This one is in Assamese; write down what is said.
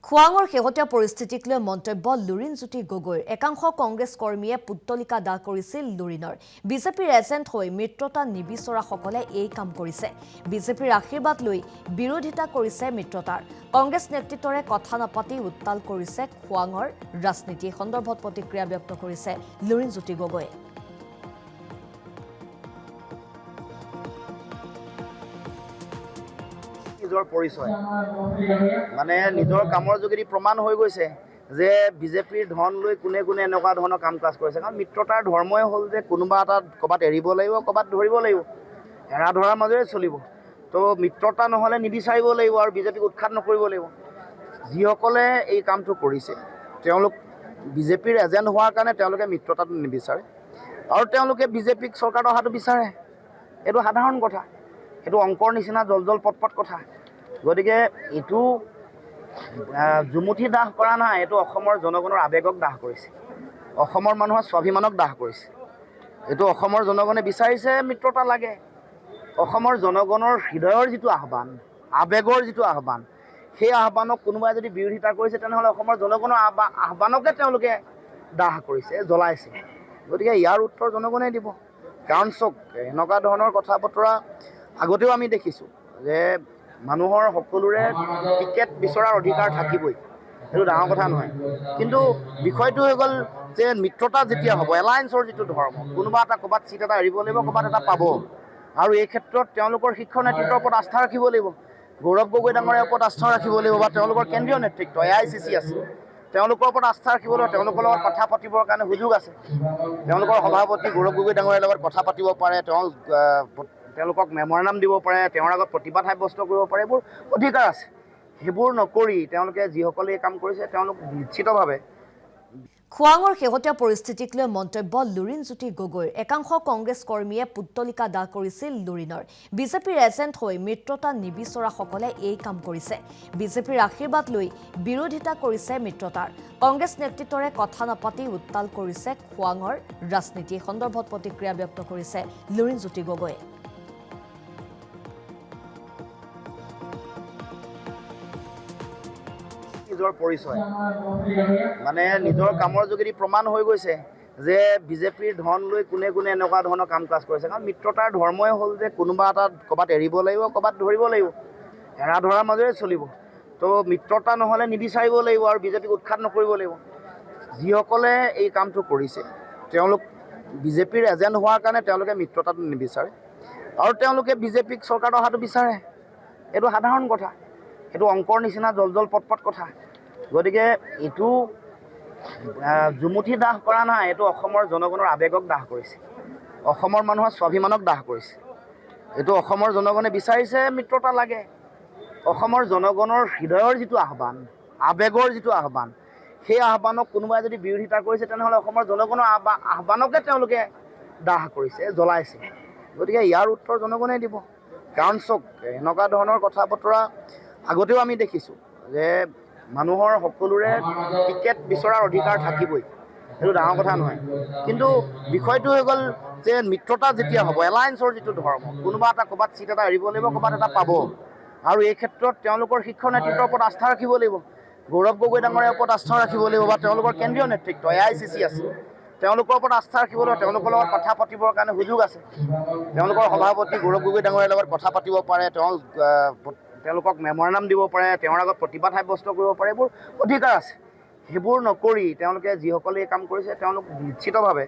খোৱাঙৰ শেহতীয়া পৰিস্থিতিক লৈ মন্তব্য লুৰিণজ্যোতি গগৈৰ একাংশ কংগ্ৰেছ কৰ্মীয়ে পুত্তলিকা দাহ কৰিছিল লুৰিণৰ বিজেপিৰ এজেণ্ট হৈ মিত্ৰতা নিবিচৰাসকলে এই কাম কৰিছে বিজেপিৰ আশীৰ্বাদ লৈ বিৰোধিতা কৰিছে মিত্ৰতাৰ কংগ্ৰেছ নেতৃত্বৰে কথা নাপাতি উত্তাল কৰিছে খোৱাঙৰ ৰাজনীতি সন্দৰ্ভত প্ৰতিক্ৰিয়া ব্যক্ত কৰিছে লুৰিণজ্যোতি গগৈয়ে নিজৰ পৰিচয় মানে নিজৰ কামৰ যোগেদি প্ৰমাণ হৈ গৈছে যে বিজেপিৰ ধন লৈ কোনে কোনে এনেকুৱা ধৰণৰ কাম কাজ কৰিছে কাৰণ মিত্ৰতাৰ ধৰ্মই হ'ল যে কোনোবা এটা ক'ৰবাত এৰিব লাগিব ক'ৰবাত ধৰিব লাগিব এৰা ধৰাৰ মাজেৰে চলিব তো মিত্ৰতা নহ'লে নিবিচাৰিব লাগিব আৰু বিজেপিক উৎখাত নকৰিব লাগিব যিসকলে এই কামটো কৰিছে তেওঁলোক বিজেপিৰ এজেণ্ট হোৱাৰ কাৰণে তেওঁলোকে মিত্ৰতাটো নিবিচাৰে আৰু তেওঁলোকে বিজেপিক চৰকাৰত অহাটো বিচাৰে এইটো সাধাৰণ কথা এইটো অংকৰ নিচিনা জল পট কথা গতিকে এইটো জুমুঠি দাহ কৰা নাই এইটো অসমৰ জনগণৰ আৱেগক দাহ কৰিছে অসমৰ মানুহৰ স্বাভিমানক দাহ কৰিছে এইটো অসমৰ জনগণে বিচাৰিছে মিত্ৰতা লাগে অসমৰ জনগণৰ হৃদয়ৰ যিটো আহ্বান আৱেগৰ যিটো আহ্বান সেই আহ্বানক কোনোবাই যদি বিৰোধিতা কৰিছে তেনেহ'লে অসমৰ জনগণৰ আহ্বানকে তেওঁলোকে দাহ কৰিছে জ্বলাইছে গতিকে ইয়াৰ উত্তৰ জনগণে দিব কাৰণ চাওক এনেকুৱা ধৰণৰ কথা বতৰা আগতেও আমি দেখিছোঁ যে মানুহৰ সকলোৰে টিকেট বিচৰাৰ অধিকাৰ থাকিবই সেইটো ডাঙৰ কথা নহয় কিন্তু বিষয়টো হৈ গ'ল যে মিত্ৰতা যেতিয়া হ'ব এলায়েন্সৰ যিটো ধৰ্ম কোনোবা এটা ক'ৰবাত চিট এটা এৰিব লাগিব ক'ৰবাত এটা পাব আৰু এই ক্ষেত্ৰত তেওঁলোকৰ শীৰ্ষ নেতৃত্বৰ ওপৰত আস্থা ৰাখিব লাগিব গৌৰৱ গগৈ ডাঙৰীয়াৰ ওপৰত আস্থা ৰাখিব লাগিব বা তেওঁলোকৰ কেন্দ্ৰীয় নেতৃত্ব AICC আছে তেওঁলোকৰ ওপৰত আস্থা ৰাখিব লাগিব তেওঁলোকৰ লগত কথা পাতিবৰ কাৰণে সুযোগ আছে তেওঁলোকৰ সভাপতি গৌৰৱ গগৈ ডাঙৰীয়াৰ লগত কথা পাতিব পাৰে তেওঁলোকক মেমৰেণ্ডাম দিব পাৰে তেওঁৰ আগত প্ৰতিবাদ সাব্যস্ত কৰিব পাৰে এইবোৰ অধিকাৰ আছে সেইবোৰ নকৰি তেওঁলোকে যিসকলে এই কাম কৰিছে তেওঁলোক নিশ্চিতভাৱে খোৱাঙৰ শেহতীয়া পৰিস্থিতিক লৈ মন্তব্য লুৰিণজ্যোতি গগৈৰ একাংশ কংগ্ৰেছ কৰ্মীয়ে পুত্তলিকা দাহ কৰিছিল লুৰিণৰ বিজেপিৰ এজেণ্ট হৈ মিত্ৰতা নিবিচৰাসকলে এই কাম কৰিছে বিজেপিৰ আশীৰ্বাদ লৈ বিৰোধিতা কৰিছে মিত্ৰতাৰ কংগ্ৰেছ নেতৃত্বৰে কথা নাপাতি উত্তাল কৰিছে খোৱাঙৰ ৰাজনীতি সন্দৰ্ভত প্ৰতিক্ৰিয়া ব্যক্ত কৰিছে লুৰিণজ্যোতি গগৈয়ে নিজৰ পৰিচয় মানে নিজৰ কামৰ যোগেদি প্ৰমাণ হৈ গৈছে যে বিজেপিৰ ধন লৈ কোনে কোনে এনেকুৱা ধৰণৰ কাম কাজ কৰিছে কাৰণ মিত্ৰতাৰ ধৰ্মই হ'ল যে কোনোবা এটা ক'ৰবাত এৰিব লাগিব ক'ৰবাত ধৰিব লাগিব এৰা ধৰাৰ মাজেৰে চলিব তো মিত্ৰতা নহ'লে নিবিচাৰিব লাগিব আৰু বিজেপিক উৎখাত নকৰিব লাগিব যিসকলে এই কামটো কৰিছে তেওঁলোক বিজেপিৰ এজেণ্ট হোৱাৰ কাৰণে তেওঁলোকে মিত্ৰতাটো নিবিচাৰে আৰু তেওঁলোকে বিজেপিক চৰকাৰত অহাটো বিচাৰে এইটো সাধাৰণ কথা এইটো অংকৰ নিচিনা জল পট কথা গতিকে এইটো জুমুঠি দাহ কৰা নাই এইটো অসমৰ জনগণৰ আৱেগক দাহ কৰিছে অসমৰ মানুহৰ স্বাভিমানক দাহ কৰিছে এইটো অসমৰ জনগণে বিচাৰিছে মিত্ৰতা লাগে অসমৰ জনগণৰ হৃদয়ৰ যিটো আহ্বান আৱেগৰ যিটো আহ্বান সেই আহ্বানক কোনোবাই যদি বিৰোধিতা কৰিছে তেনেহ'লে অসমৰ জনগণৰ আহ্বানকে তেওঁলোকে দাহ কৰিছে জ্বলাইছে গতিকে ইয়াৰ উত্তৰ জনগণে দিব কাৰণ চাওক এনেকুৱা ধৰণৰ কথা বতৰা আগতেও আমি দেখিছোঁ যে মানুহৰ সকলোৰে টিকেট বিচৰাৰ অধিকাৰ থাকিবই সেইটো ডাঙৰ কথা নহয় কিন্তু বিষয়টো হৈ গ'ল যে মিত্ৰতা যেতিয়া হ'ব এলায়েন্সৰ যিটো ধৰ্ম কোনোবা এটা ক'ৰবাত চিট এটা এৰিব লাগিব ক'ৰবাত এটা পাব আৰু এই ক্ষেত্ৰত তেওঁলোকৰ শীৰ্ষ নেতৃত্বৰ ওপৰত আস্থা ৰাখিব লাগিব গৌৰৱ গগৈ ডাঙৰীয়াৰ ওপৰত আস্থা ৰাখিব লাগিব বা তেওঁলোকৰ কেন্দ্ৰীয় নেতৃত্ব AICC আছে তেওঁলোকৰ ওপৰত আস্থা ৰাখিব লাগিব তেওঁলোকৰ লগত কথা পাতিবৰ কাৰণে সুযোগ আছে তেওঁলোকৰ সভাপতি গৌৰৱ গগৈ ডাঙৰীয়াৰ লগত কথা পাতিব পাৰে তেওঁলোকক মেমৰেণ্ডাম দিব পাৰে তেওঁৰ আগত প্ৰতিবাদ সাব্যস্ত কৰিব পাৰে এইবোৰ অধিকাৰ আছে সেইবোৰ নকৰি তেওঁলোকে যিসকলে এই কাম কৰিছে তেওঁলোক নিশ্চিতভাৱে